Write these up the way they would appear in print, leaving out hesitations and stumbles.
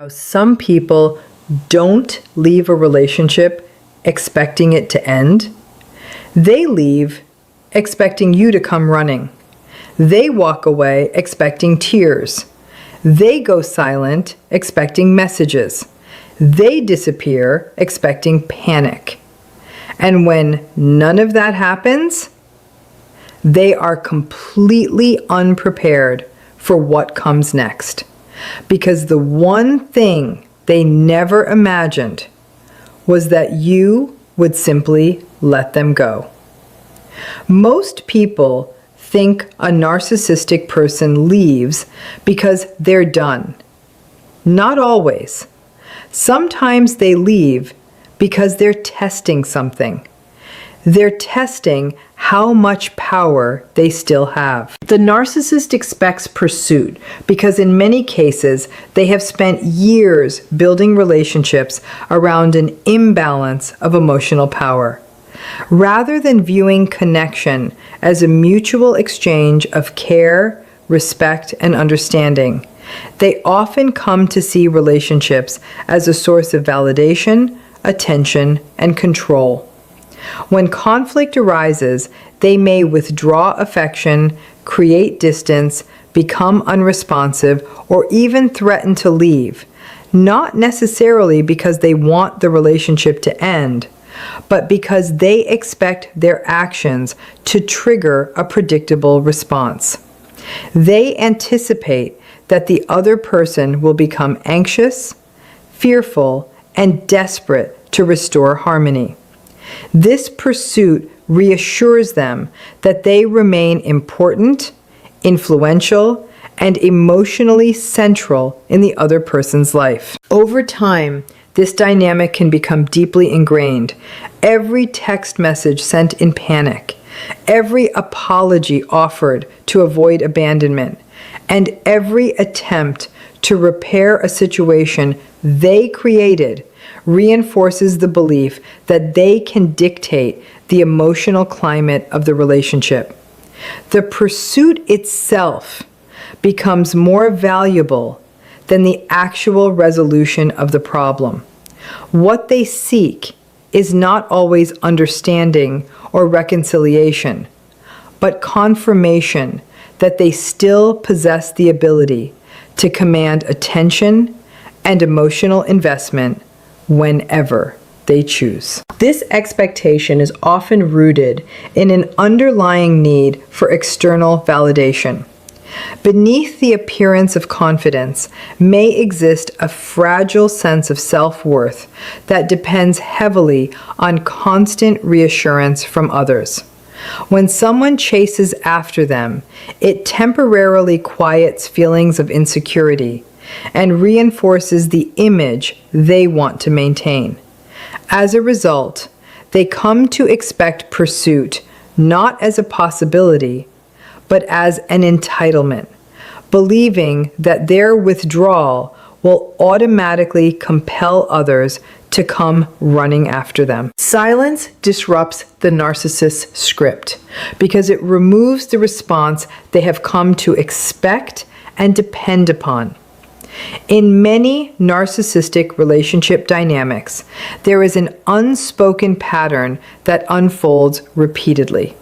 How some people don't leave a relationship expecting it to end. They leave expecting you to come running. They walk away expecting tears. They go silent expecting messages. They disappear expecting panic. And when none of that happens, they are completely unprepared for what comes next. Because the one thing they never imagined was that you would simply let them go. Most people think a narcissistic person leaves because they're done. Not always. Sometimes they leave because they're testing something. They're testing how much power they still have. The narcissist expects pursuit because in many cases they have spent years building relationships around an imbalance of emotional power. Rather than viewing connection as a mutual exchange of care, respect, and understanding, they often come to see relationships as a source of validation, attention, and control. When conflict arises, they may withdraw affection, create distance, become unresponsive, or even threaten to leave, not necessarily because they want the relationship to end, but because they expect their actions to trigger a predictable response. They anticipate that the other person will become anxious, fearful, and desperate to restore harmony. This pursuit reassures them that they remain important, influential, and emotionally central in the other person's life. Over time, this dynamic can become deeply ingrained. Every text message sent in panic, every apology offered to avoid abandonment, and every attempt to repair a situation they created reinforces the belief that they can dictate the emotional climate of the relationship. The pursuit itself becomes more valuable than the actual resolution of the problem. What they seek is not always understanding or reconciliation, but confirmation that they still possess the ability to command attention and emotional investment whenever they choose. This expectation is often rooted in an underlying need for external validation. Beneath the appearance of confidence may exist a fragile sense of self-worth that depends heavily on constant reassurance from others. When someone chases after them, it temporarily quiets feelings of insecurity and reinforces the image they want to maintain. As a result, they come to expect pursuit not as a possibility, but as an entitlement, believing that their withdrawal will automatically compel others to come running after them. Silence disrupts the narcissist's script because it removes the response they have come to expect and depend upon. In many narcissistic relationship dynamics, there is an unspoken pattern that unfolds repeatedly.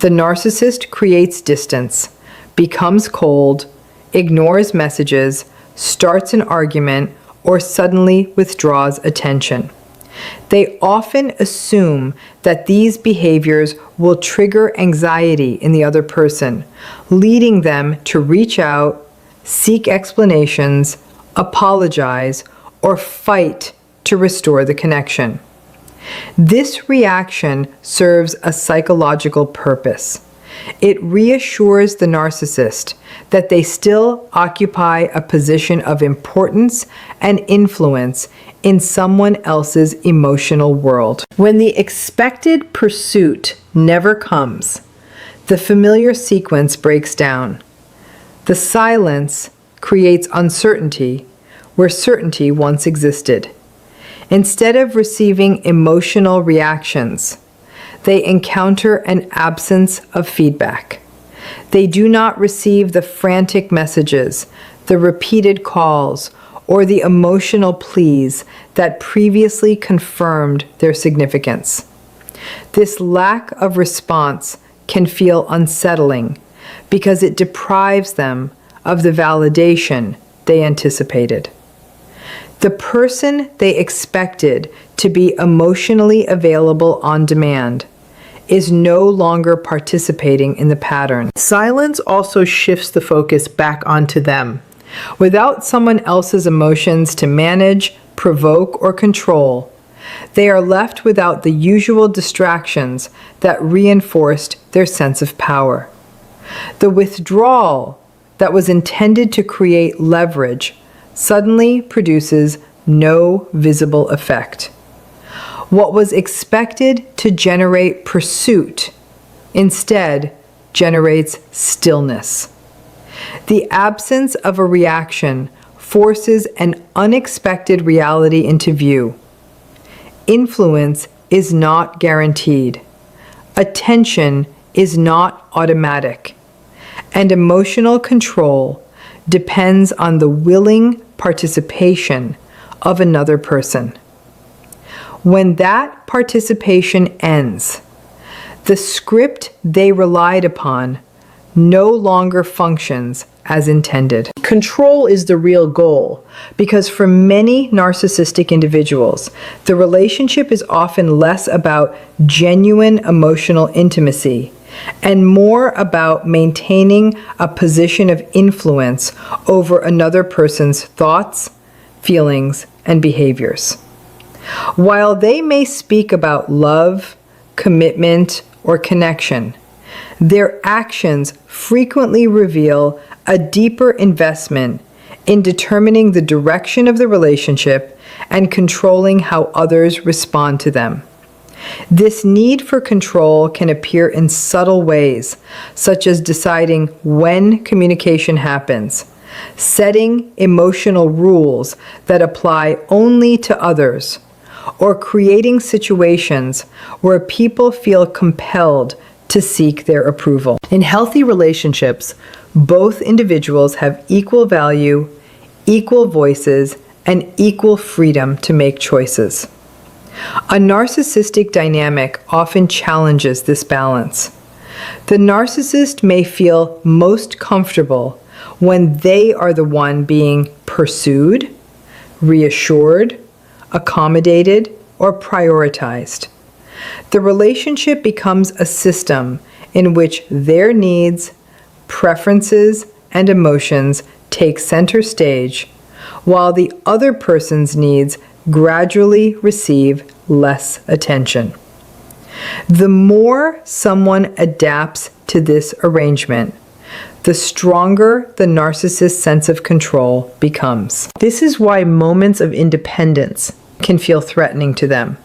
The narcissist creates distance, becomes cold, ignores messages, starts an argument, or suddenly withdraws attention. They often assume that these behaviors will trigger anxiety in the other person, leading them to reach out, seek explanations, apologize, or fight to restore the connection. This reaction serves a psychological purpose. It reassures the narcissist that they still occupy a position of importance and influence in someone else's emotional world. When the expected pursuit never comes, the familiar sequence breaks down. The silence creates uncertainty where certainty once existed. Instead of receiving emotional reactions, they encounter an absence of feedback. They do not receive the frantic messages, the repeated calls, or the emotional pleas that previously confirmed their significance. This lack of response can feel unsettling because it deprives them of the validation they anticipated. The person they expected to be emotionally available on demand is no longer participating in the pattern. Silence also shifts the focus back onto them. Without someone else's emotions to manage, provoke, or control, they are left without the usual distractions that reinforced their sense of power. The withdrawal that was intended to create leverage suddenly produces no visible effect. What was expected to generate pursuit instead generates stillness. The absence of a reaction forces an unexpected reality into view. Influence is not guaranteed. Attention is not automatic. And emotional control depends on the willing participation of another person. When that participation ends, the script they relied upon no longer functions as intended. Control is the real goal, because for many narcissistic individuals, the relationship is often less about genuine emotional intimacy and more about maintaining a position of influence over another person's thoughts, feelings, and behaviors. While they may speak about love, commitment, or connection, their actions frequently reveal a deeper investment in determining the direction of the relationship and controlling how others respond to them. This need for control can appear in subtle ways, such as deciding when communication happens, setting emotional rules that apply only to others, or creating situations where people feel compelled to seek their approval. In healthy relationships, both individuals have equal value, equal voices, and equal freedom to make choices. A narcissistic dynamic often challenges this balance. The narcissist may feel most comfortable when they are the one being pursued, reassured, accommodated, or prioritized. The relationship becomes a system in which their needs, preferences, and emotions take center stage, while the other person's needs gradually receive less attention. The more someone adapts to this arrangement, the stronger the narcissist's sense of control becomes. This is why moments of independence can feel threatening to them.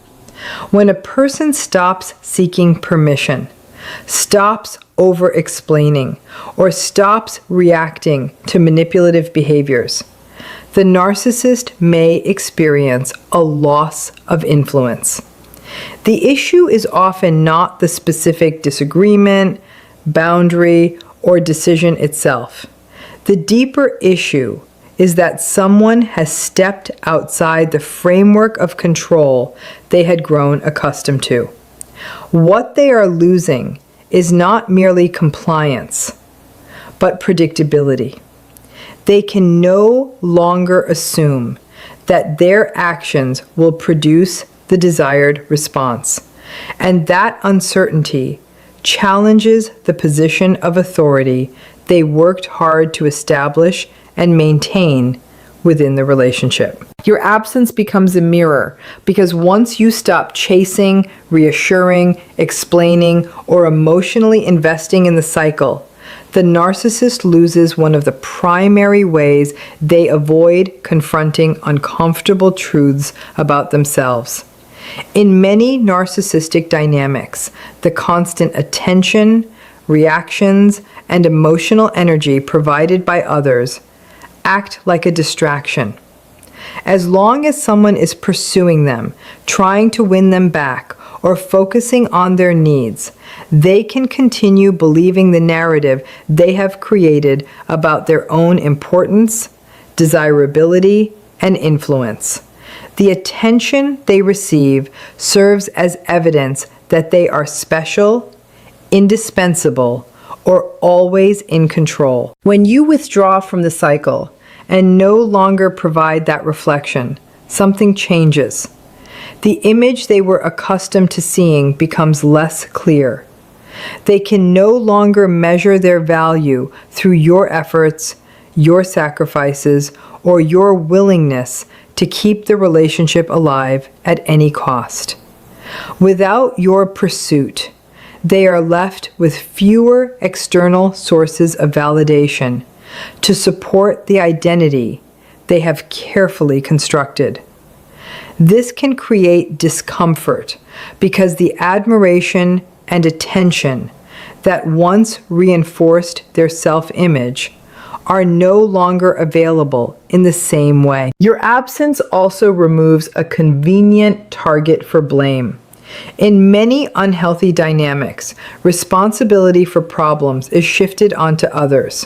When a person stops seeking permission, stops over-explaining, or stops reacting to manipulative behaviors, the narcissist may experience a loss of influence. The issue is often not the specific disagreement, boundary, or decision itself. The deeper issue is that someone has stepped outside the framework of control they had grown accustomed to. What they are losing is not merely compliance, but predictability. They can no longer assume that their actions will produce the desired response, and that uncertainty challenges the position of authority they worked hard to establish and maintain within the relationship. Your absence becomes a mirror, because once you stop chasing, reassuring, explaining, or emotionally investing in the cycle, the narcissist loses one of the primary ways they avoid confronting uncomfortable truths about themselves. In many narcissistic dynamics, the constant attention, reactions, and emotional energy provided by others act like a distraction. As long as someone is pursuing them, trying to win them back, or focusing on their needs, they can continue believing the narrative they have created about their own importance, desirability, and influence. The attention they receive serves as evidence that they are special, indispensable, or always in control. When you withdraw from the cycle and no longer provide that reflection, something changes. The image they were accustomed to seeing becomes less clear. They can no longer measure their value through your efforts, your sacrifices, or your willingness to keep the relationship alive at any cost. Without your pursuit, they are left with fewer external sources of validation to support the identity they have carefully constructed. This can create discomfort because the admiration and attention that once reinforced their self-image are no longer available in the same way. Your absence also removes a convenient target for blame. In many unhealthy dynamics, responsibility for problems is shifted onto others.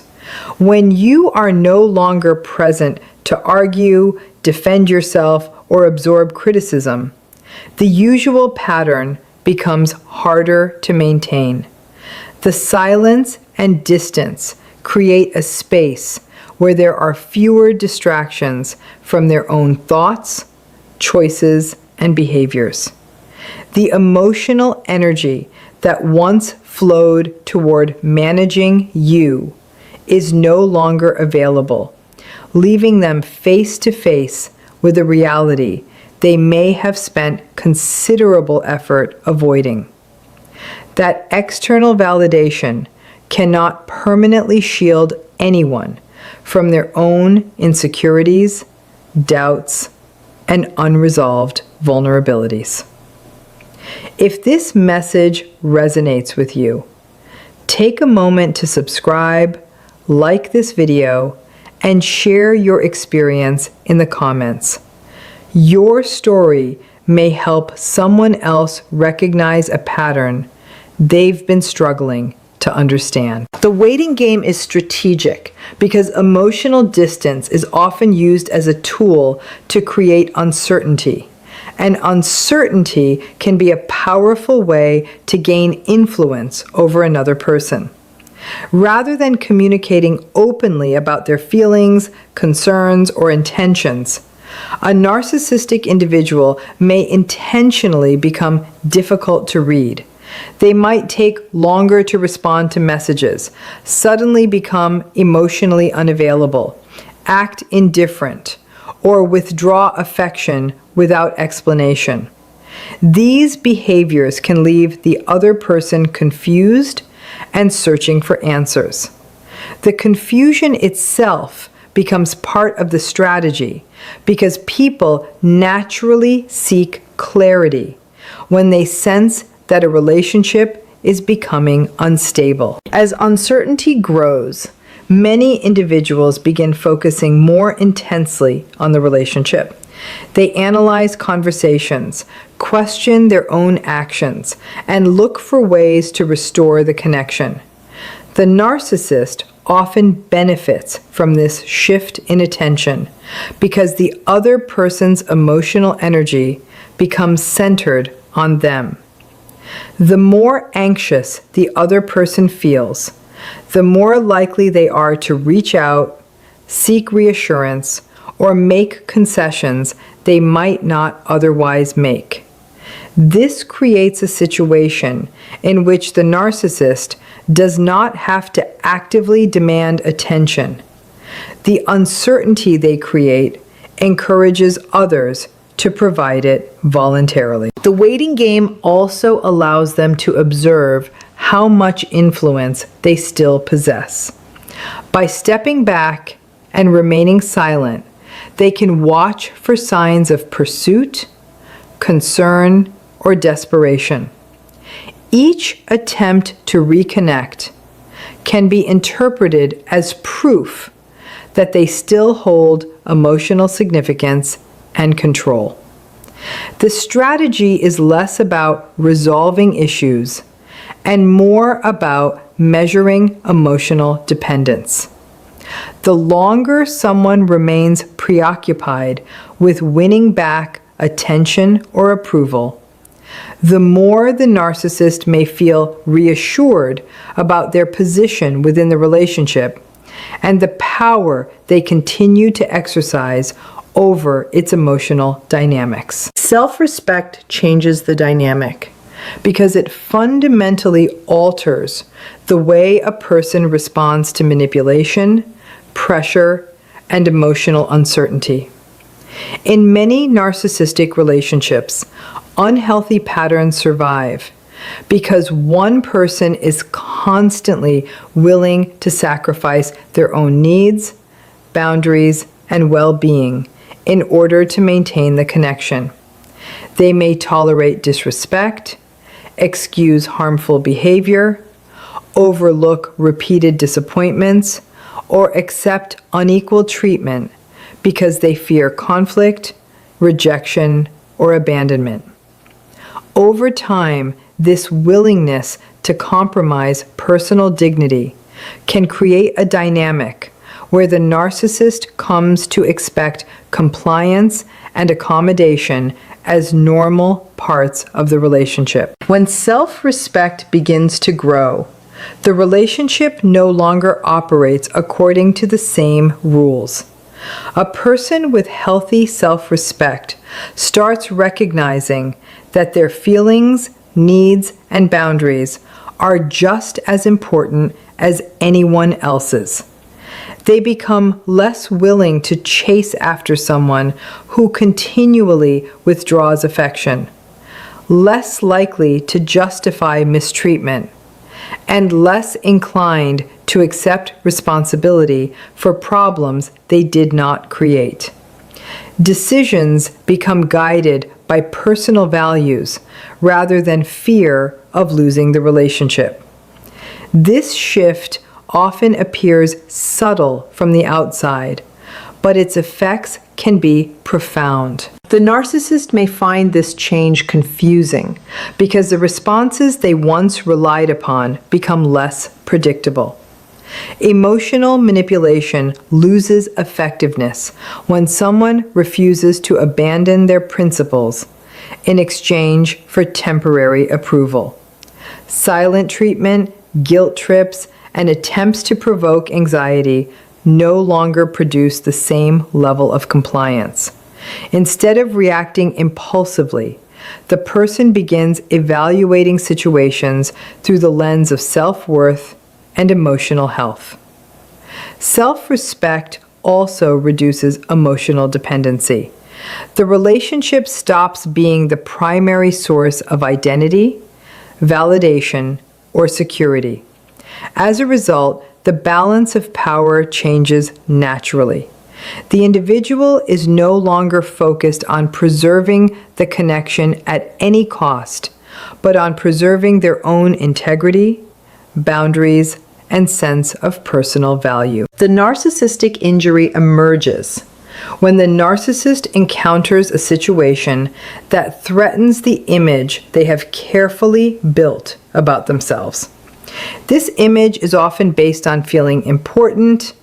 When you are no longer present to argue, defend yourself, or absorb criticism, the usual pattern becomes harder to maintain. The silence and distance create a space where there are fewer distractions from their own thoughts, choices, and behaviors. The emotional energy that once flowed toward managing you is no longer available, leaving them face to face with a reality they may have spent considerable effort avoiding. That external validation cannot permanently shield anyone from their own insecurities, doubts, and unresolved vulnerabilities. If this message resonates with you, take a moment to subscribe, like this video, and share your experience in the comments. Your story may help someone else recognize a pattern they've been struggling to understand. The waiting game is strategic because emotional distance is often used as a tool to create uncertainty. And uncertainty can be a powerful way to gain influence over another person. Rather than communicating openly about their feelings, concerns, or intentions, a narcissistic individual may intentionally become difficult to read. They might take longer to respond to messages, suddenly become emotionally unavailable, act indifferent, or withdraw affection without explanation. These behaviors can leave the other person confused and searching for answers. The confusion itself becomes part of the strategy because people naturally seek clarity when they sense that a relationship is becoming unstable. As uncertainty grows, many individuals begin focusing more intensely on the relationship. They analyze conversations, question their own actions, and look for ways to restore the connection. The narcissist often benefits from this shift in attention because the other person's emotional energy becomes centered on them. The more anxious the other person feels, the more likely they are to reach out, seek reassurance, or make concessions they might not otherwise make. This creates a situation in which the narcissist does not have to actively demand attention. The uncertainty they create encourages others to provide it voluntarily. The waiting game also allows them to observe how much influence they still possess. By stepping back and remaining silent, they can watch for signs of pursuit, concern, or desperation. Each attempt to reconnect can be interpreted as proof that they still hold emotional significance and control. The strategy is less about resolving issues and more about measuring emotional dependence. The longer someone remains preoccupied with winning back attention or approval, the more the narcissist may feel reassured about their position within the relationship and the power they continue to exercise over its emotional dynamics. Self-respect changes the dynamic because it fundamentally alters the way a person responds to manipulation, pressure, and emotional uncertainty. In many narcissistic relationships, unhealthy patterns survive because one person is constantly willing to sacrifice their own needs, boundaries, and well-being in order to maintain the connection. They may tolerate disrespect, excuse harmful behavior, overlook repeated disappointments, or accept unequal treatment because they fear conflict, rejection, or abandonment. Over time, this willingness to compromise personal dignity can create a dynamic where the narcissist comes to expect compliance and accommodation as normal parts of the relationship. When self-respect begins to grow, the relationship no longer operates according to the same rules. A person with healthy self-respect starts recognizing that their feelings, needs, and boundaries are just as important as anyone else's. They become less willing to chase after someone who continually withdraws affection, less likely to justify mistreatment, and less inclined to accept responsibility for problems they did not create. Decisions become guided by personal values rather than fear of losing the relationship. This shift often appears subtle from the outside, but its effects can be profound. The narcissist may find this change confusing because the responses they once relied upon become less predictable. Emotional manipulation loses effectiveness when someone refuses to abandon their principles in exchange for temporary approval. Silent treatment, guilt trips, and attempts to provoke anxiety no longer produce the same level of compliance. Instead of reacting impulsively, the person begins evaluating situations through the lens of self-worth and emotional health. Self-respect also reduces emotional dependency. The relationship stops being the primary source of identity, validation, or security. As a result, the balance of power changes naturally. The individual is no longer focused on preserving the connection at any cost, but on preserving their own integrity, boundaries, and sense of personal value. The narcissistic injury emerges when the narcissist encounters a situation that threatens the image they have carefully built about themselves. This image is often based on feeling important,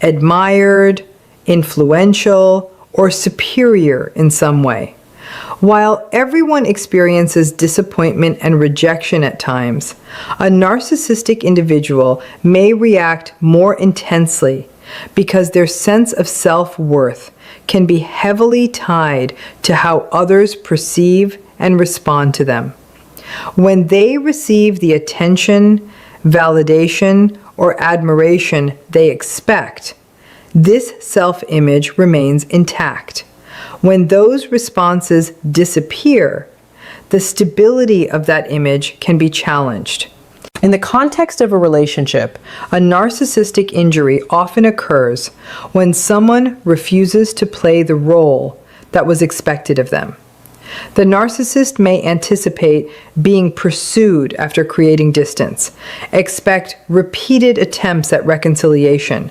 admired, influential, or superior in some way. While everyone experiences disappointment and rejection at times, a narcissistic individual may react more intensely because their sense of self-worth can be heavily tied to how others perceive and respond to them. When they receive the attention, validation, or admiration they expect, this self-image remains intact. When those responses disappear, the stability of that image can be challenged. In the context of a relationship, a narcissistic injury often occurs when someone refuses to play the role that was expected of them. The narcissist may anticipate being pursued after creating distance, expect repeated attempts at reconciliation,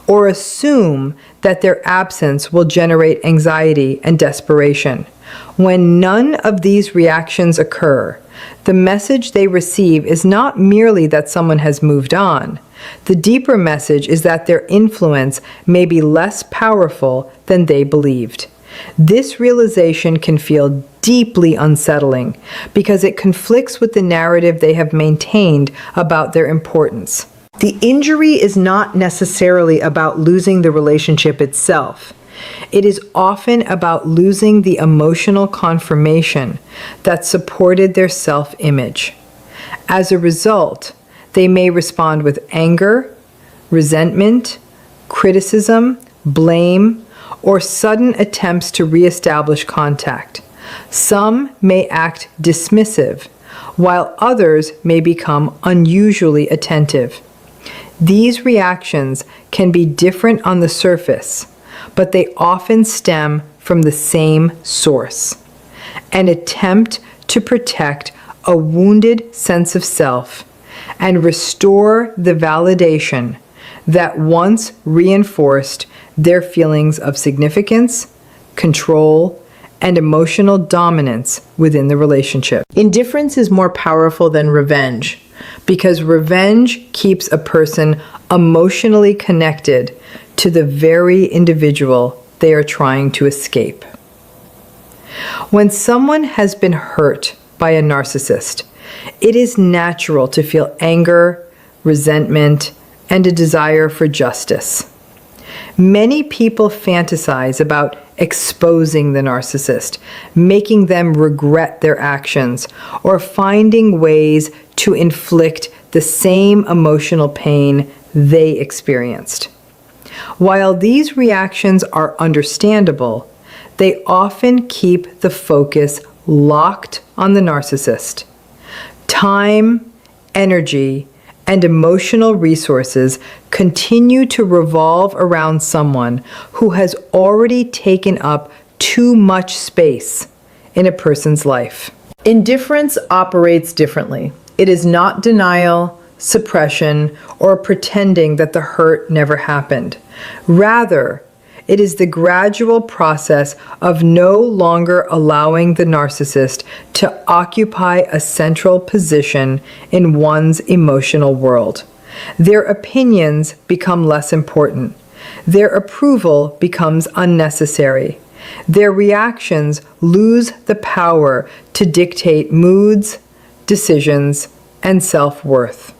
or assume that their absence will generate anxiety and desperation. When none of these reactions occur, the message they receive is not merely that someone has moved on, The deeper message is that their influence may be less powerful than they believed. This realization can feel deeply unsettling because it conflicts with the narrative they have maintained about their importance. The injury is not necessarily about losing the relationship itself. It is often about losing the emotional confirmation that supported their self-image. As a result, they may respond with anger, resentment, criticism, blame, or sudden attempts to reestablish contact. Some may act dismissive, while others may become unusually attentive. These reactions can be different on the surface, but they often stem from the same source: an attempt to protect a wounded sense of self and restore the validation that once reinforced their feelings of significance, control, and emotional dominance within the relationship. Indifference is more powerful than revenge because revenge keeps a person emotionally connected to the very individual they are trying to escape. When someone has been hurt by a narcissist, it is natural to feel anger, resentment, and a desire for justice. Many people fantasize about exposing the narcissist, making them regret their actions, or finding ways to inflict the same emotional pain they experienced. While these reactions are understandable, they often keep the focus locked on the narcissist. Time, energy, and emotional resources continue to revolve around someone who has already taken up too much space in a person's life. Indifference operates differently. It is not denial, suppression, or pretending that the hurt never happened. Rather, it is the gradual process of no longer allowing the narcissist to occupy a central position in one's emotional world. Their opinions become less important. Their approval becomes unnecessary. Their reactions lose the power to dictate moods, decisions, and self-worth.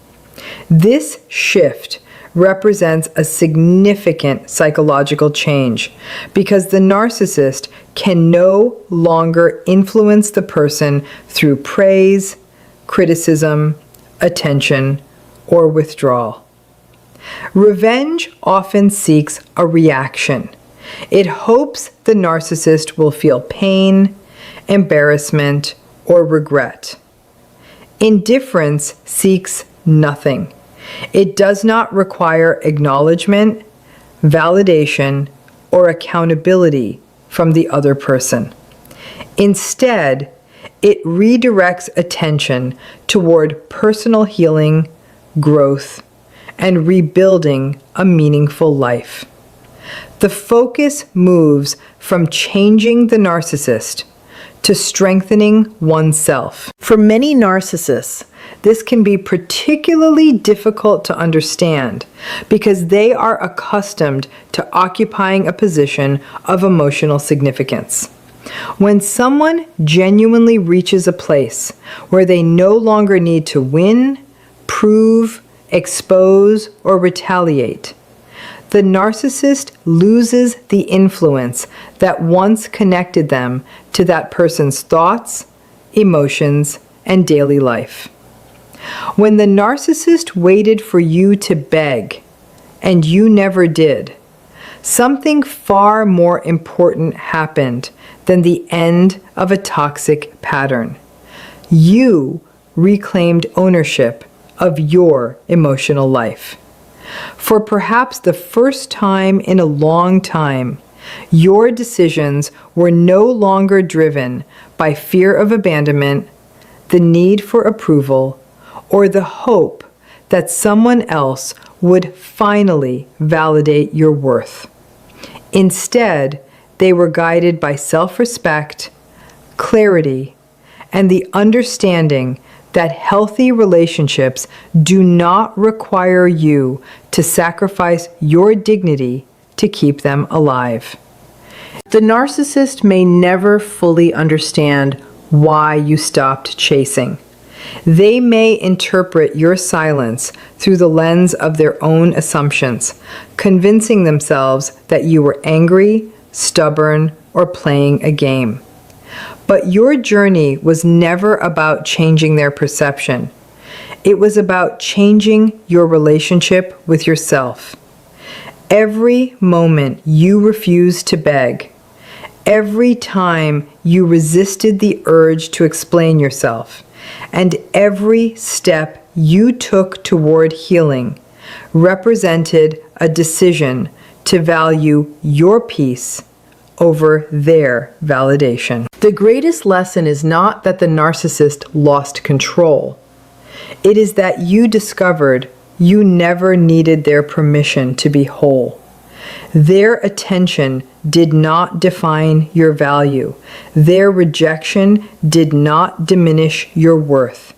This shift represents a significant psychological change because the narcissist can no longer influence the person through praise, criticism, attention, or withdrawal. Revenge often seeks a reaction. It hopes the narcissist will feel pain, embarrassment, or regret. Indifference seeks nothing. It does not require acknowledgement, validation, or accountability from the other person. Instead, it redirects attention toward personal healing, growth, and rebuilding a meaningful life. The focus moves from changing the narcissist to strengthening oneself. For many narcissists, this can be particularly difficult to understand because they are accustomed to occupying a position of emotional significance. When someone genuinely reaches a place where they no longer need to win, prove, expose, or retaliate, the narcissist loses the influence that once connected them to that person's thoughts, emotions, and daily life. When the narcissist waited for you to beg, and you never did, something far more important happened than the end of a toxic pattern. You reclaimed ownership of your emotional life. For perhaps the first time in a long time, your decisions were no longer driven by fear of abandonment, the need for approval, or the hope that someone else would finally validate your worth. Instead, they were guided by self-respect, clarity, and the understanding that healthy relationships do not require you to sacrifice your dignity to keep them alive. The narcissist may never fully understand why you stopped chasing. They may interpret your silence through the lens of their own assumptions, convincing themselves that you were angry, stubborn, or playing a game. But your journey was never about changing their perception. It was about changing your relationship with yourself. Every moment you refused to beg, every time you resisted the urge to explain yourself, and every step you took toward healing represented a decision to value your peace over their validation. The greatest lesson is not that the narcissist lost control. It is that you discovered you never needed their permission to be whole. Their attention did not define your value. Their rejection did not diminish your worth.